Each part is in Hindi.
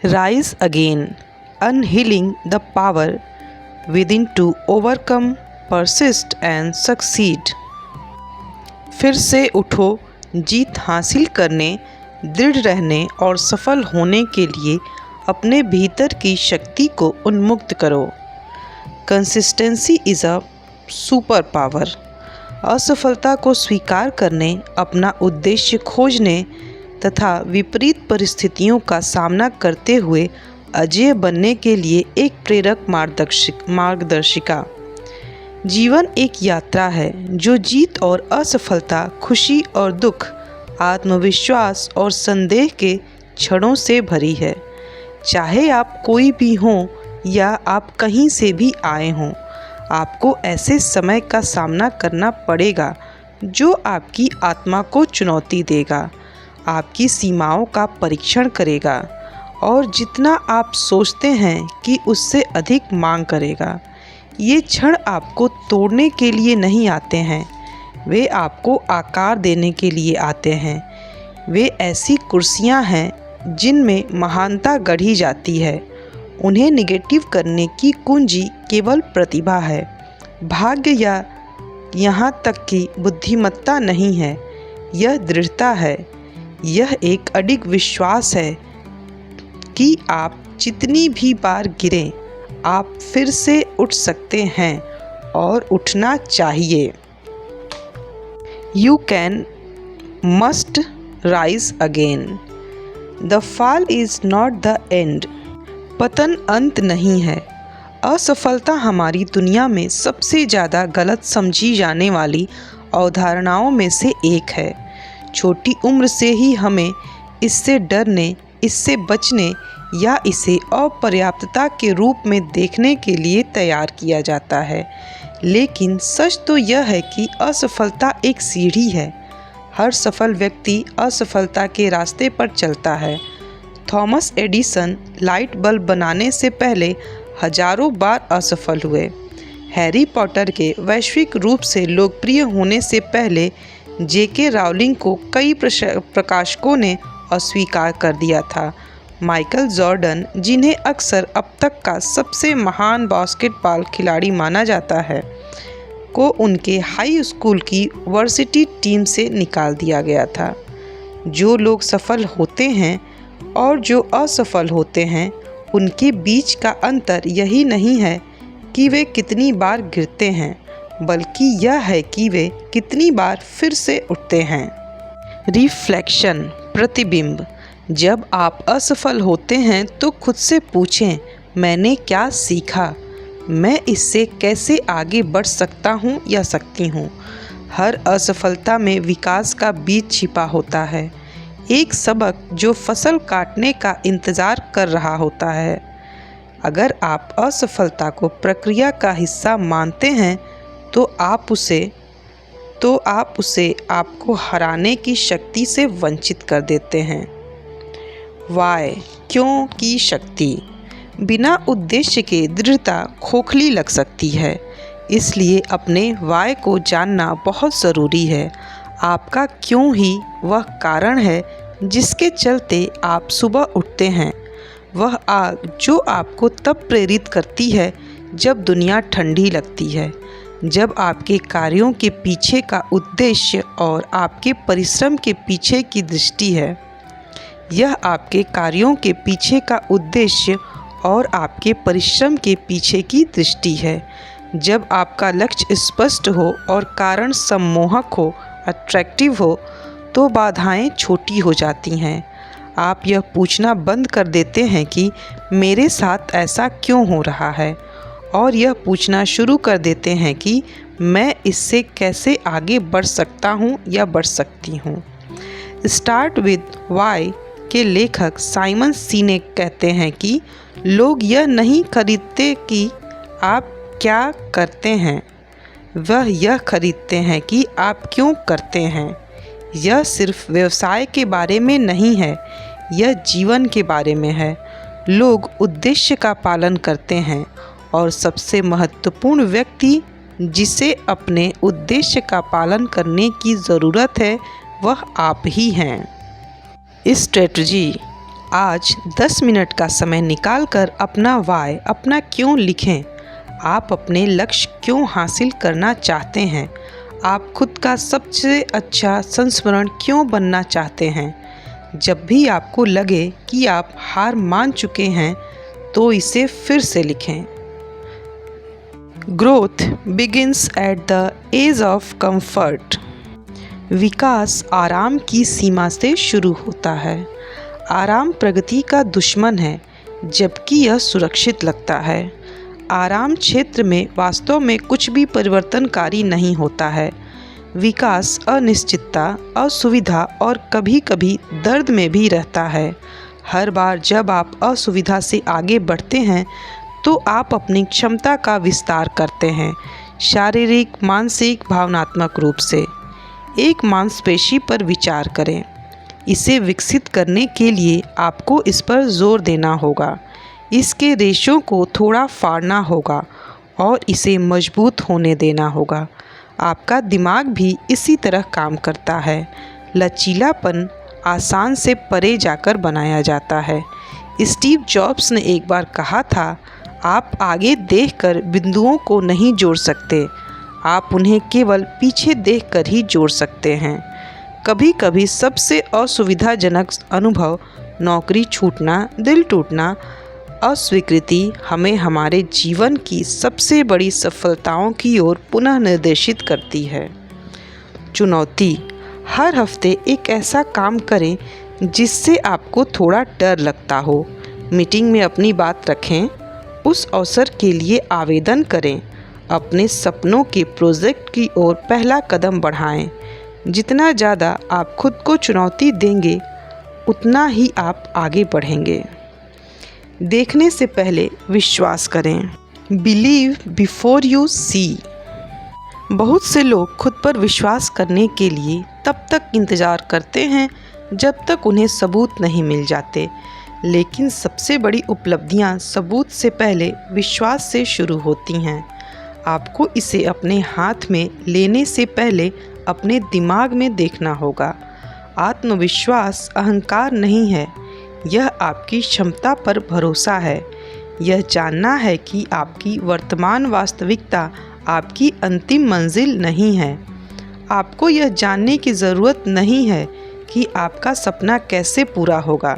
rise again, unhealing the power within to overcome, persist and succeed। फिर से उठो, जीत हासिल करने, दृढ़ रहने और सफल होने के लिए अपने भीतर की शक्ति को उन्मुक्त करो। Consistency is a super power. असफलता को स्वीकार करने, अपना उद्देश्य खोजने तथा विपरीत परिस्थितियों का सामना करते हुए अजेय बनने के लिए एक प्रेरक मार्गदर्शिका। जीवन एक यात्रा है जो जीत और असफलता, खुशी और दुख, आत्मविश्वास और संदेह के क्षणों से भरी है। चाहे आप कोई भी हों या आप कहीं से भी आए हों, आपको ऐसे समय का सामना करना पड़ेगा जो आपकी आत्मा को चुनौती देगा, आपकी सीमाओं का परीक्षण करेगा और जितना आप सोचते हैं कि उससे अधिक मांग करेगा। ये क्षण आपको तोड़ने के लिए नहीं आते हैं, वे आपको आकार देने के लिए आते हैं। वे ऐसी कुर्सियां हैं जिनमें महानता गढ़ी जाती है। उन्हें निगेटिव करने की कुंजी केवल प्रतिभा है, भाग्य या यहाँ तक कि बुद्धिमत्ता नहीं है। यह दृढ़ता है, यह एक अडिग विश्वास है कि आप जितनी भी बार गिरें, आप फिर से उठ सकते हैं और उठना चाहिए। You can, must rise again. The fall is not the end. पतन अंत नहीं है। असफलता हमारी दुनिया में सबसे ज़्यादा गलत समझी जाने वाली अवधारणाओं में से एक है। छोटी उम्र से ही हमें इससे डरने, इससे बचने या इसे अपर्याप्तता के रूप में देखने के लिए तैयार किया जाता है। लेकिन सच तो यह है कि असफलता एक सीढ़ी है। हर सफल व्यक्ति असफलता के रास्ते पर चलता है। थॉमस एडिसन लाइट बल्ब बनाने से पहले हजारों बार असफल हुए। हैरी पॉटर के वैश्विक रूप से लोकप्रिय होने से पहले जेके राउलिंग को कई प्रकाशकों ने अस्वीकार कर दिया था। माइकल जॉर्डन, जिन्हें अक्सर अब तक का सबसे महान बास्केटबॉल खिलाड़ी माना जाता है, को उनके हाई स्कूल की वर्सिटी टीम से निकाल दिया गया था। जो लोग सफल होते हैं और जो असफल होते हैं, उनके बीच का अंतर यही नहीं है कि वे कितनी बार गिरते हैं, बल्कि यह है कि वे कितनी बार फिर से उठते हैं। रिफ्लेक्शन, प्रतिबिंब। जब आप असफल होते हैं तो खुद से पूछें, मैंने क्या सीखा? मैं इससे कैसे आगे बढ़ सकता हूँ या सकती हूँ? हर असफलता में विकास का बीज छिपा होता है, एक सबक जो फसल काटने का इंतज़ार कर रहा होता है। अगर आप असफलता को प्रक्रिया का हिस्सा मानते हैं तो आप उसे आपको हराने की शक्ति से वंचित कर देते हैं। वाय, क्यों की शक्ति। बिना उद्देश्य के दृढ़ता खोखली लग सकती है, इसलिए अपने वाय को जानना बहुत ज़रूरी है। आपका क्यों ही वह कारण है जिसके चलते आप सुबह उठते हैं। वह आग जो आपको तब प्रेरित करती है जब दुनिया ठंडी लगती है, जब आपके कार्यों के पीछे का उद्देश्य और आपके परिश्रम के पीछे की दृष्टि है। यह आपके कार्यों के पीछे का उद्देश्य और आपके परिश्रम के पीछे की दृष्टि है। जब आपका लक्ष्य स्पष्ट हो और कारण सम्मोहक हो, अट्रैक्टिव हो, तो बाधाएं छोटी हो जाती हैं। आप यह पूछना बंद कर देते हैं कि मेरे साथ ऐसा क्यों हो रहा है, और यह पूछना शुरू कर देते हैं कि मैं इससे कैसे आगे बढ़ सकता हूँ या बढ़ सकती हूँ। स्टार्ट विद वाई के लेखक साइमन सिनेक कहते हैं कि लोग यह नहीं खरीदते कि आप क्या करते हैं, वह यह खरीदते हैं कि आप क्यों करते हैं। यह सिर्फ व्यवसाय के बारे में नहीं है, यह जीवन के बारे में है। लोग उद्देश्य का पालन करते हैं और सबसे महत्वपूर्ण व्यक्ति जिसे अपने उद्देश्य का पालन करने की ज़रूरत है वह आप ही हैं। स्ट्रेटजी, आज 10 मिनट का समय निकालकर अपना वाय, अपना क्यों लिखें। आप अपने लक्ष्य क्यों हासिल करना चाहते हैं, आप खुद का सबसे अच्छा संस्मरण क्यों बनना चाहते हैं। जब भी आपको लगे कि आप हार मान चुके हैं तो इसे फिर से लिखें। Growth begins at the edge of comfort. विकास आराम की सीमा से शुरू होता है। आराम प्रगति का दुश्मन है, जबकि यह सुरक्षित लगता है। आराम क्षेत्र में वास्तव में कुछ भी परिवर्तनकारी नहीं होता है। विकास अनिश्चितता, असुविधा और कभी कभी दर्द में भी रहता है। हर बार जब आप असुविधा से आगे बढ़ते हैं तो आप अपनी क्षमता का विस्तार करते हैं, शारीरिक, मानसिक, भावनात्मक रूप से। एक मांसपेशी पर विचार करें। इसे विकसित करने के लिए आपको इस पर जोर देना होगा, इसके रेशों को थोड़ा फाड़ना होगा और इसे मजबूत होने देना होगा। आपका दिमाग भी इसी तरह काम करता है। लचीलापन आसान से परे जाकर बनाया जाता है। स्टीव जॉब्स ने एक बार कहा था, आप आगे देखकर बिंदुओं को नहीं जोड़ सकते, आप उन्हें केवल पीछे देखकर ही जोड़ सकते हैं। कभी कभी सबसे असुविधाजनक अनुभव, नौकरी छूटना, दिल टूटना, अस्वीकृति, हमें हमारे जीवन की सबसे बड़ी सफलताओं की ओर पुनः निर्देशित करती है। चुनौती। हर हफ्ते एक ऐसा काम करें जिससे आपको थोड़ा डर लगता हो। मीटिंग में अपनी बात रखें, उस अवसर के लिए आवेदन करें। अपने सपनों के प्रोजेक्ट की ओर पहला कदम बढ़ाएं। जितना ज़्यादा आप खुद को चुनौती देंगे, उतना ही आप आगे बढ़ेंगे। देखने से पहले विश्वास करें। Believe before you see. बहुत से लोग खुद पर विश्वास करने के लिए तब तक इंतज़ार करते हैं जब तक उन्हें सबूत नहीं मिल जाते, लेकिन सबसे बड़ी उपलब्धियां सबूत से पहले विश्वास से शुरू होती हैं। आपको इसे अपने हाथ में लेने से पहले अपने दिमाग में देखना होगा। आत्मविश्वास अहंकार नहीं है, यह आपकी क्षमता पर भरोसा है। यह जानना है कि आपकी वर्तमान वास्तविकता आपकी अंतिम मंजिल नहीं है। आपको यह जानने की ज़रूरत नहीं है कि आपका सपना कैसे पूरा होगा।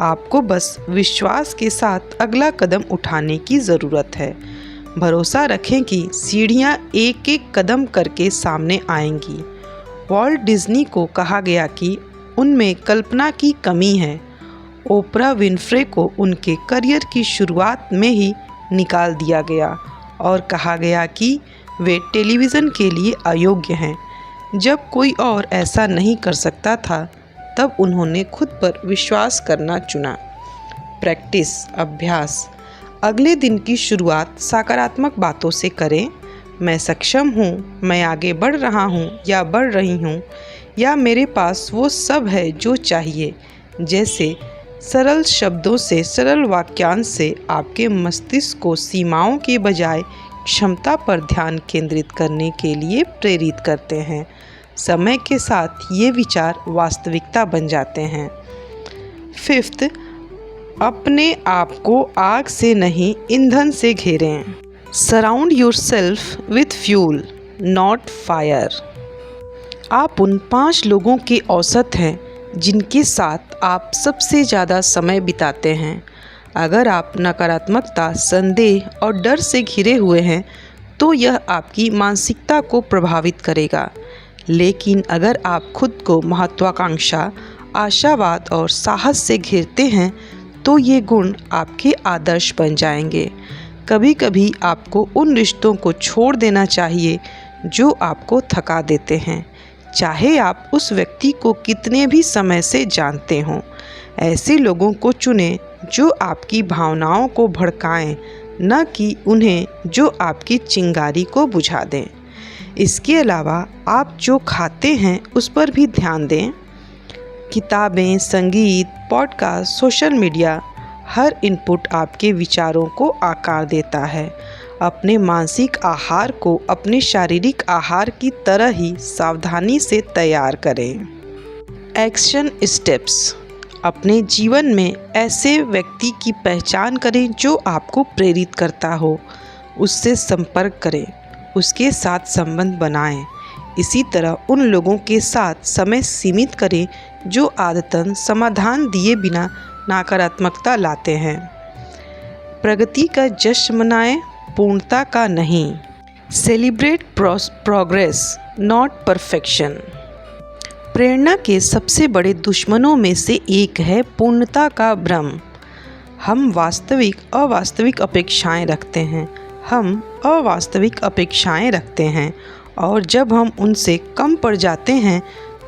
आपको बस विश्वास के साथ अगला कदम उठाने की ज़रूरत है। भरोसा रखें कि सीढ़ियाँ एक एक कदम करके सामने आएंगी। वॉल्ट डिज्नी को कहा गया कि उनमें कल्पना की कमी है। ओपरा विनफ्रे को उनके करियर की शुरुआत में ही निकाल दिया गया और कहा गया कि वे टेलीविज़न के लिए अयोग्य हैं। जब कोई और ऐसा नहीं कर सकता था, तब उन्होंने खुद पर विश्वास करना चुना। प्रैक्टिस, अभ्यास। अगले दिन की शुरुआत सकारात्मक बातों से करें। मैं सक्षम हूँ, मैं आगे बढ़ रहा हूँ या बढ़ रही हूँ, या मेरे पास वो सब है जो चाहिए। जैसे सरल शब्दों से, सरल वाक्यांश से आपके मस्तिष्क को सीमाओं के बजाय क्षमता पर ध्यान केंद्रित करने के लिए प्रेरित करते हैं। समय के साथ ये विचार वास्तविकता बन जाते हैं। 5th, अपने आप को आग से नहीं, ईंधन से घेरें। Surround yourself with fuel, not fire. आप उन 5 लोगों के औसत हैं जिनके साथ आप सबसे ज़्यादा समय बिताते हैं। अगर आप नकारात्मकता, संदेह और डर से घिरे हुए हैं तो यह आपकी मानसिकता को प्रभावित करेगा। लेकिन अगर आप खुद को महत्वाकांक्षा, आशावाद और साहस से घेरते हैं तो ये गुण आपके आदर्श बन जाएंगे। कभी कभी आपको उन रिश्तों को छोड़ देना चाहिए जो आपको थका देते हैं, चाहे आप उस व्यक्ति को कितने भी समय से जानते हों। ऐसे लोगों को चुनें जो आपकी भावनाओं को भड़काएं, न कि उन्हें जो आपकी चिंगारी को बुझा दें। इसके अलावा आप जो खाते हैं उस पर भी ध्यान दें। किताबें, संगीत, पॉडकास्ट, सोशल मीडिया, हर इनपुट आपके विचारों को आकार देता है। अपने मानसिक आहार को अपने शारीरिक आहार की तरह ही सावधानी से तैयार करें। Action steps. अपने जीवन में ऐसे व्यक्ति की पहचान करें जो आपको प्रेरित करता हो, उससे संपर्क करें, उसके साथ संबंध बनाएं। इसी तरह उन लोगों के साथ समय सीमित करें जो आदतन समाधान दिए बिना नकारात्मकता लाते हैं। प्रगति का जश्न मनाएं, पूर्णता का नहीं। Celebrate progress not perfection. प्रेरणा के सबसे बड़े दुश्मनों में से एक है पूर्णता का भ्रम। हम अवास्तविक अपेक्षाएं रखते हैं और जब हम उनसे कम पड़ जाते हैं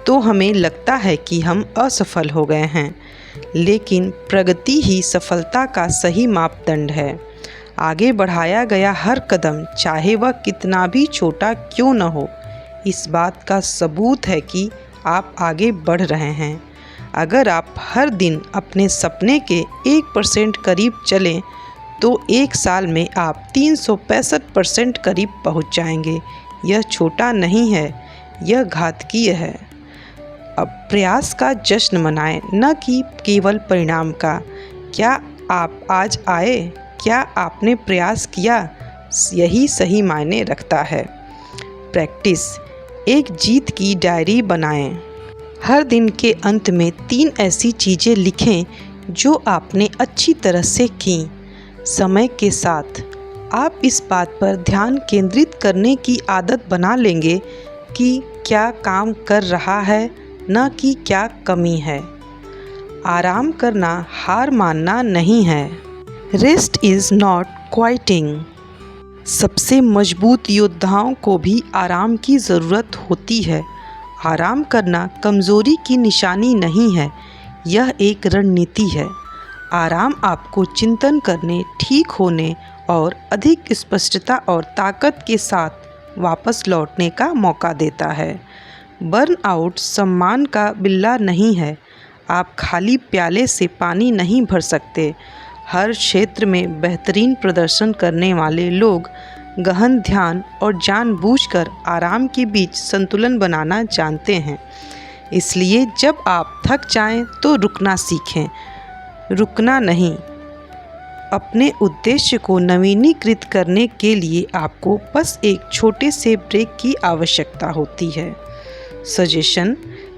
तो हमें लगता है कि हम असफल हो गए हैं। लेकिन प्रगति ही सफलता का सही मापदंड है। आगे बढ़ाया गया हर कदम, चाहे वह कितना भी छोटा क्यों न हो, इस बात का सबूत है कि आप आगे बढ़ रहे हैं। अगर आप हर दिन अपने सपने के 1% करीब चलें तो एक साल में आप 365% करीब पहुंच जाएंगे। यह छोटा नहीं है, यह घातकीय है। अब प्रयास का जश्न मनाएं, न कि केवल परिणाम का। क्या आप आज आए? क्या आपने प्रयास किया? यही सही मायने रखता है। प्रैक्टिस। एक जीत की डायरी बनाएं। हर दिन के अंत में 3 ऐसी चीज़ें लिखें जो आपने अच्छी तरह से की। समय के साथ आप इस बात पर ध्यान केंद्रित करने की आदत बना लेंगे कि क्या काम कर रहा है, न कि क्या कमी है। आराम करना हार मानना नहीं है। Rest is not quitting. सबसे मजबूत योद्धाओं को भी आराम की ज़रूरत होती है। आराम करना कमज़ोरी की निशानी नहीं है, यह एक रणनीति है। आराम आपको चिंतन करने, ठीक होने और अधिक स्पष्टता और ताकत के साथ वापस लौटने का मौका देता है। बर्नआउट सम्मान का बिल्ला नहीं है। आप खाली प्याले से पानी नहीं भर सकते। हर क्षेत्र में बेहतरीन प्रदर्शन करने वाले लोग गहन ध्यान और जानबूझकर आराम के बीच संतुलन बनाना जानते हैं। इसलिए जब आप थक जाएं तो रुकना सीखें, रुकना नहीं। अपने उद्देश्य को नवीनीकृत करने के लिए आपको बस एक छोटे से ब्रेक की आवश्यकता होती है। सजेशन।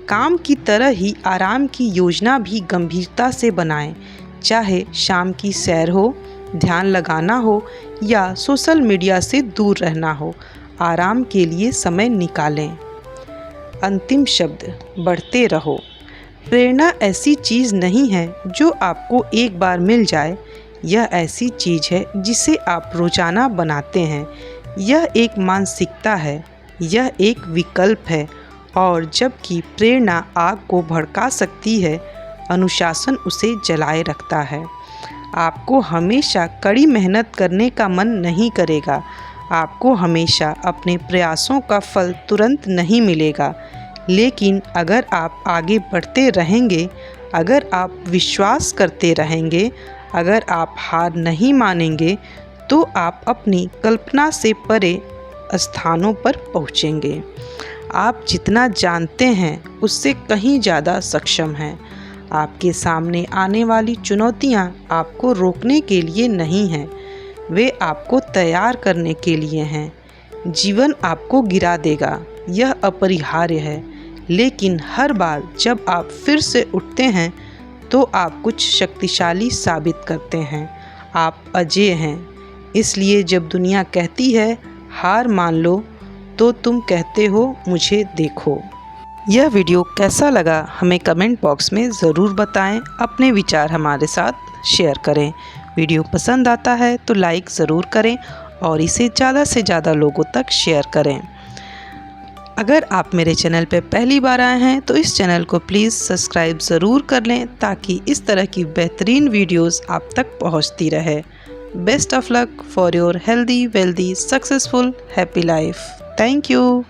काम की तरह ही आराम की योजना भी गंभीरता से बनाएं। चाहे शाम की सैर हो, ध्यान लगाना हो या सोशल मीडिया से दूर रहना हो, आराम के लिए समय निकालें। अंतिम शब्द। बढ़ते रहो। प्रेरणा ऐसी चीज़ नहीं है जो आपको एक बार मिल जाए। यह ऐसी चीज़ है जिसे आप रोजाना बनाते हैं। यह एक मानसिकता है, यह एक विकल्प है। और जबकि प्रेरणा आग को भड़का सकती है, अनुशासन उसे जलाए रखता है। आपको हमेशा कड़ी मेहनत करने का मन नहीं करेगा। आपको हमेशा अपने प्रयासों का फल तुरंत नहीं मिलेगा। लेकिन अगर आप आगे बढ़ते रहेंगे, अगर आप विश्वास करते रहेंगे, अगर आप हार नहीं मानेंगे, तो आप अपनी कल्पना से परे स्थानों पर पहुँचेंगे। आप जितना जानते हैं उससे कहीं ज़्यादा सक्षम हैं। आपके सामने आने वाली चुनौतियां आपको रोकने के लिए नहीं हैं, वे आपको तैयार करने के लिए हैं। जीवन आपको गिरा देगा, यह अपरिहार्य है। लेकिन हर बार जब आप फिर से उठते हैं तो आप कुछ शक्तिशाली साबित करते हैं। आप अजेय हैं। इसलिए जब दुनिया कहती है हार मान लो, तो तुम कहते हो मुझे देखो। यह वीडियो कैसा लगा हमें कमेंट बॉक्स में ज़रूर बताएं। अपने विचार हमारे साथ शेयर करें। वीडियो पसंद आता है तो लाइक ज़रूर करें और इसे ज़्यादा से ज़्यादा लोगों तक शेयर करें। अगर आप मेरे चैनल पर पहली बार आए हैं तो इस चैनल को प्लीज़ सब्सक्राइब ज़रूर कर लें ताकि इस तरह की बेहतरीन वीडियोस आप तक पहुंचती रहे। Best of luck for your healthy, wealthy, successful, happy life. Thank you.